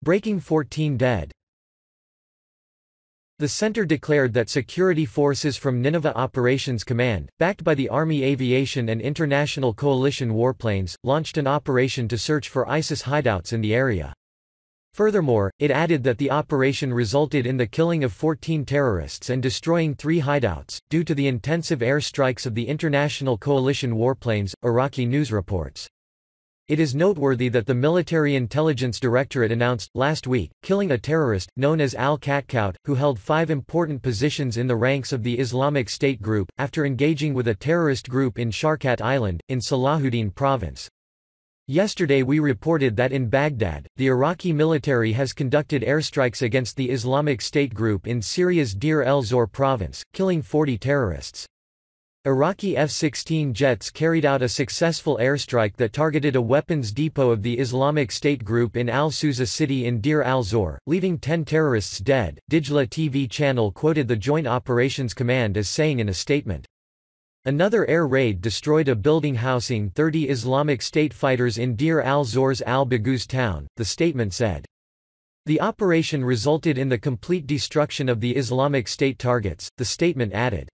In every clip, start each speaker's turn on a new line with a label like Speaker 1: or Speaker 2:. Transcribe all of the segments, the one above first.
Speaker 1: breaking 14 dead. The center declared that security forces from Nineveh Operations Command, backed by the Army Aviation and International Coalition warplanes, launched an operation to search for ISIS hideouts in the area. Furthermore, it added that the operation resulted in the killing of 14 terrorists and destroying 3 hideouts, due to the intensive airstrikes of the International Coalition warplanes, Iraqi Newsreports. It is noteworthy that the Military Intelligence Directorate announced, last week, killing a terrorist, known as al-Katkout, who held 5 important positions in the ranks of the Islamic State group, after engaging with a terrorist group in Sharqat Island, in Salahuddin Province. Yesterday we reported that in Baghdad, the Iraqi military has conducted airstrikes against the Islamic State group in Syria's Deir el-Zour province, killing 40 terrorists. Iraqi F-16 jets carried out a successful airstrike that targeted a weapons depot of the Islamic State group in al-Souza city in Deir al-Zour, leaving 10 terrorists dead. Dijla TV channel quoted the Joint Operations Command as saying in a statement. Another air raid destroyed a building housing 30 Islamic State fighters in Deir al-Zour's al-Baghouz town, the statement said. The operation resulted in the complete destruction of the Islamic State targets, the statement added.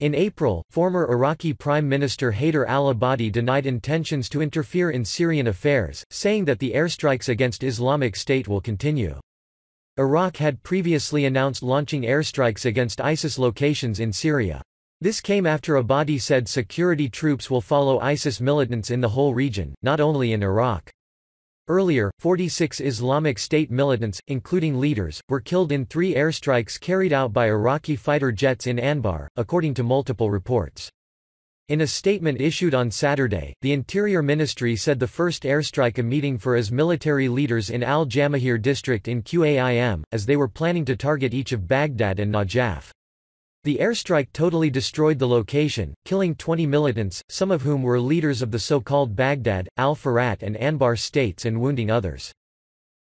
Speaker 1: In April, former Iraqi Prime Minister Haider al-Abadi denied intentions to interfere in Syrian affairs, saying that the airstrikes against Islamic State will continue. Iraq had previously announced launching airstrikes against ISIS locations in Syria. This came after Abadi said security troops will follow ISIS militants in the whole region, not only in Iraq. Earlier, 46 Islamic State militants, including leaders, were killed in 3 airstrikes carried out by Iraqi fighter jets in Anbar, according to multiple reports. In a statement issued on Saturday, the Interior Ministry said the first airstrike a meeting for IS military leaders in al-Jamahir district in Qaim, as they were planning to target each of Baghdad and Najaf. The airstrike totally destroyed the location, killing 20 militants, some of whom were leaders of the so-called Baghdad, al-Farat and Anbar states and wounding others.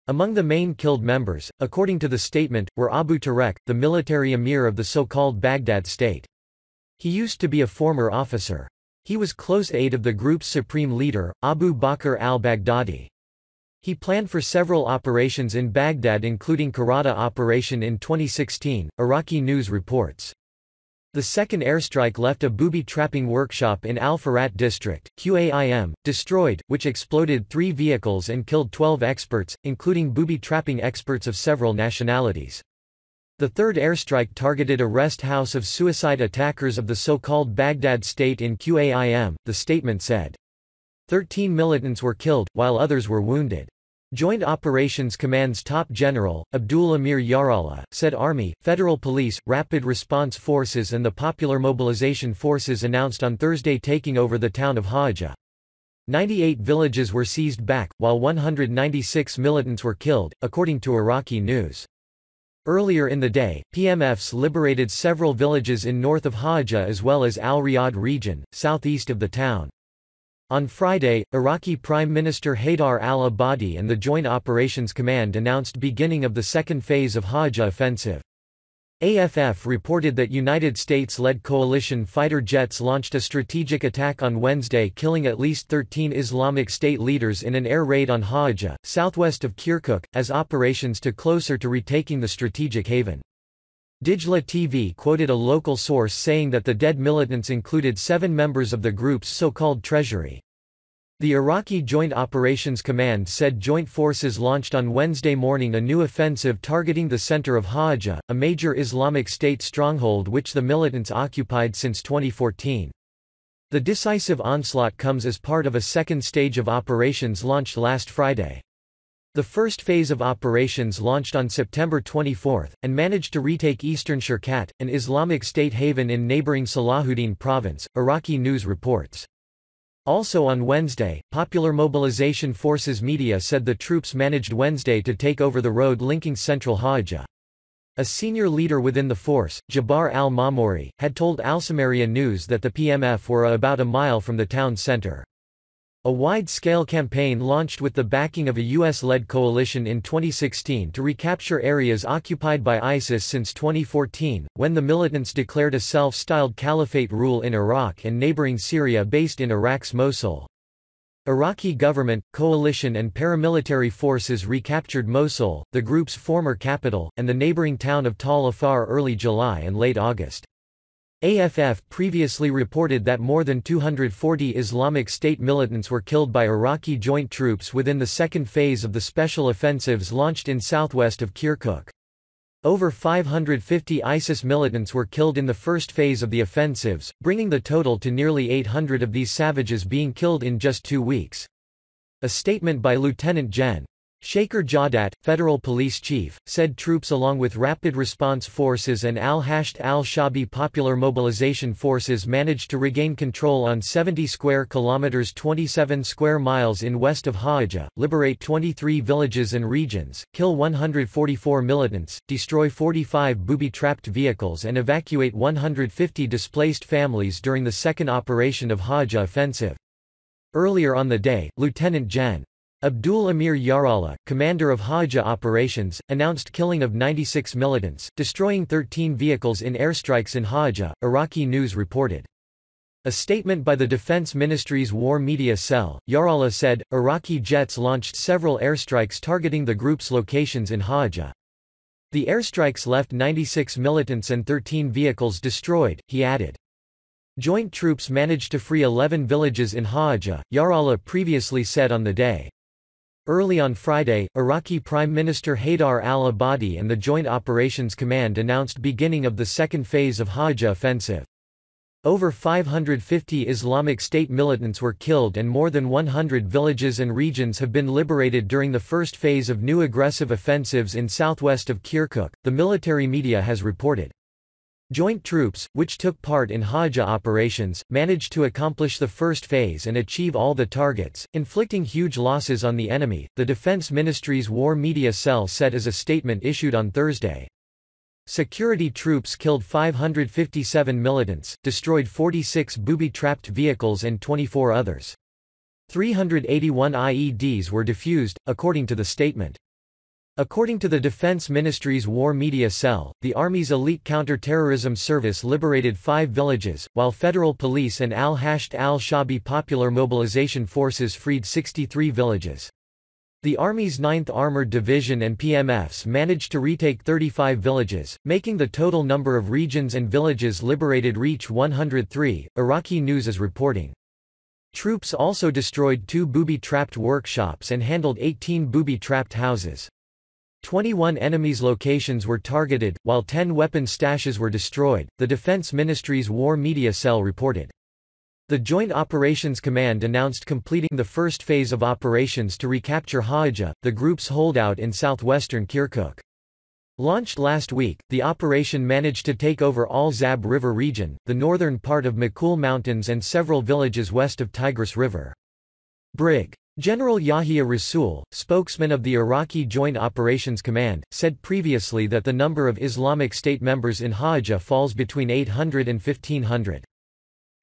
Speaker 1: Among the main killed members, according to the statement, were Abu Tarek, the military emir of the so-called Baghdad state. He used to be a former officer. He was close aide of the group's supreme leader, Abu Bakr al-Baghdadi. He planned for several operations in Baghdad including Karada operation in 2016, Iraqi News reports. The second airstrike left a booby-trapping workshop in al-Farat district, Qaim, destroyed, which exploded 3 vehicles and killed 12 experts, including booby-trapping experts of several nationalities. The third airstrike targeted a rest house of suicide attackers of the so-called Baghdad state in Qaim, the statement said. 13 militants were killed, while others were wounded. Joint Operations Command's top general, Abdul Amir Yarallah, said Army, Federal Police, Rapid Response Forces and the Popular Mobilization Forces announced on Thursday taking over the town of Hajjah. 98 villages were seized back, while 196 militants were killed, according to Iraqi news. Earlier in the day, PMFs liberated several villages in north of Hajjah as well as Al-Riyadh region, southeast of the town. On Friday, Iraqi Prime Minister Haider al-Abadi and the Joint Operations Command announced beginning of the second phase of Hajjah offensive. AFF reported that United States-led coalition fighter jets launched a strategic attack on Wednesday killing at least 13 Islamic State leaders in an air raid on Hajjah, southwest of Kirkuk, as operations to closer to retaking the strategic haven. Dijla TV quoted a local source saying that the dead militants included 7 members of the group's so-called treasury. The Iraqi Joint Operations Command said joint forces launched on Wednesday morning a new offensive targeting the center of Hajjah, a major Islamic State stronghold which the militants occupied since 2014. The decisive onslaught comes as part of a second stage of operations launched last Friday. The first phase of operations launched on September 24, and managed to retake eastern Sharqat, an Islamic State haven in neighboring Salahuddin Province, Iraqi News reports. Also on Wednesday, Popular Mobilization Forces media said the troops managed Wednesday to take over the road linking central Hajjah. A senior leader within the force, Jabbar al-Mamouri, had told Al-Samaria News that the PMF were about a mile from the town center. A wide-scale campaign launched with the backing of a US-led coalition in 2016 to recapture areas occupied by ISIS since 2014, when the militants declared a self-styled caliphate rule in Iraq and neighboring Syria based in Iraq's Mosul. Iraqi government, coalition and paramilitary forces recaptured Mosul, the group's former capital, and the neighboring town of Tal Afar early July and late August. AFF previously reported that more than 240 Islamic State militants were killed by Iraqi joint troops within the second phase of the special offensives launched in southwest of Kirkuk. Over 550 ISIS militants were killed in the first phase of the offensives, bringing the total to nearly 800 of these savages being killed in just 2 weeks. A statement by Lieutenant Gen. Shaker Jawdat, federal police chief, said troops along with Rapid Response Forces and al-Shabi Popular Mobilization Forces managed to regain control on 70 square kilometers 27 square miles in west of Hawija, liberate 23 villages and regions, kill 144 militants, destroy 45 booby-trapped vehicles and evacuate 150 displaced families during the second operation of Hawija offensive. Earlier on the day, Lieutenant Gen. Abdul Amir Yarallah, commander of Hawija operations, announced killing of 96 militants, destroying 13 vehicles in airstrikes in Hawija, Iraqi News reported. A statement by the Defense Ministry's War Media Cell, Yarallah said, Iraqi jets launched several airstrikes targeting the group's locations in Hawija. The airstrikes left 96 militants and 13 vehicles destroyed, he added. Joint troops managed to free 11 villages in Hawija, Yarallah previously said on the day. Early on Friday, Iraqi Prime Minister Haidar al-Abadi and the Joint Operations Command announced beginning of the second phase of Hawija offensive. Over 550 Islamic State militants were killed and more than 100 villages and regions have been liberated during the first phase of new aggressive offensives in southwest of Kirkuk, the military media has reported. Joint troops, which took part in Hawija operations, managed to accomplish the first phase and achieve all the targets, inflicting huge losses on the enemy, the Defense Ministry's War Media Cell said as a statement issued on Thursday. Security troops killed 557 militants, destroyed 46 booby-trapped vehicles and 24 others. 381 IEDs were defused, according to the statement. According to the Defense Ministry's War Media Cell, the Army's elite counter-terrorism service liberated 5 villages, while federal police and al-Shabi Popular Mobilization Forces freed 63 villages. The Army's 9th Armored Division and PMFs managed to retake 35 villages, making the total number of regions and villages liberated reach 103, Iraqi News is reporting. Troops also destroyed 2 booby-trapped workshops and handled 18 booby-trapped houses. 21 enemies' locations were targeted, while 10 weapon stashes were destroyed, the Defense Ministry's War Media Cell reported. The Joint Operations Command announced completing the first phase of operations to recapture Hawija, the group's holdout in southwestern Kirkuk. Launched last week, the operation managed to take over al-Zab River region, the northern part of Makul Mountains and several villages west of Tigris River. Brig. General Yahya Rasool, spokesman of the Iraqi Joint Operations Command, said previously that the number of Islamic State members in Hawija falls between 800 and 1500.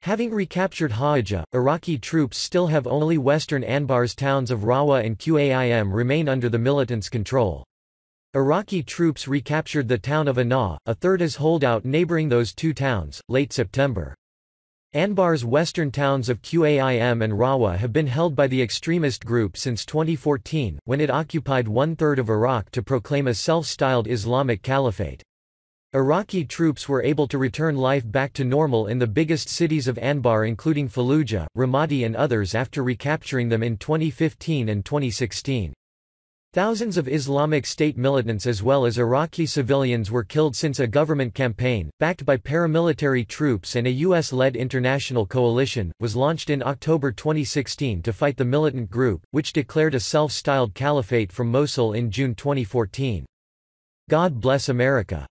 Speaker 1: Having recaptured Hawija, Iraqi troops still have only western Anbar's towns of Rawa and Qaim remain under the militants' control. Iraqi troops recaptured the town of Anah, a third as holdout neighboring those 2 towns, late September. Anbar's western towns of Qaim and Rawa have been held by the extremist group since 2014, when it occupied 1/3 of Iraq to proclaim a self-styled Islamic Caliphate. Iraqi troops were able to return life back to normal in the biggest cities of Anbar including Fallujah, Ramadi and others after recapturing them in 2015 and 2016. Thousands of Islamic State militants as well as Iraqi civilians were killed since a government campaign, backed by paramilitary troops and a US-led international coalition, was launched in October 2016 to fight the militant group, which declared a self-styled caliphate from Mosul in June 2014. God bless America.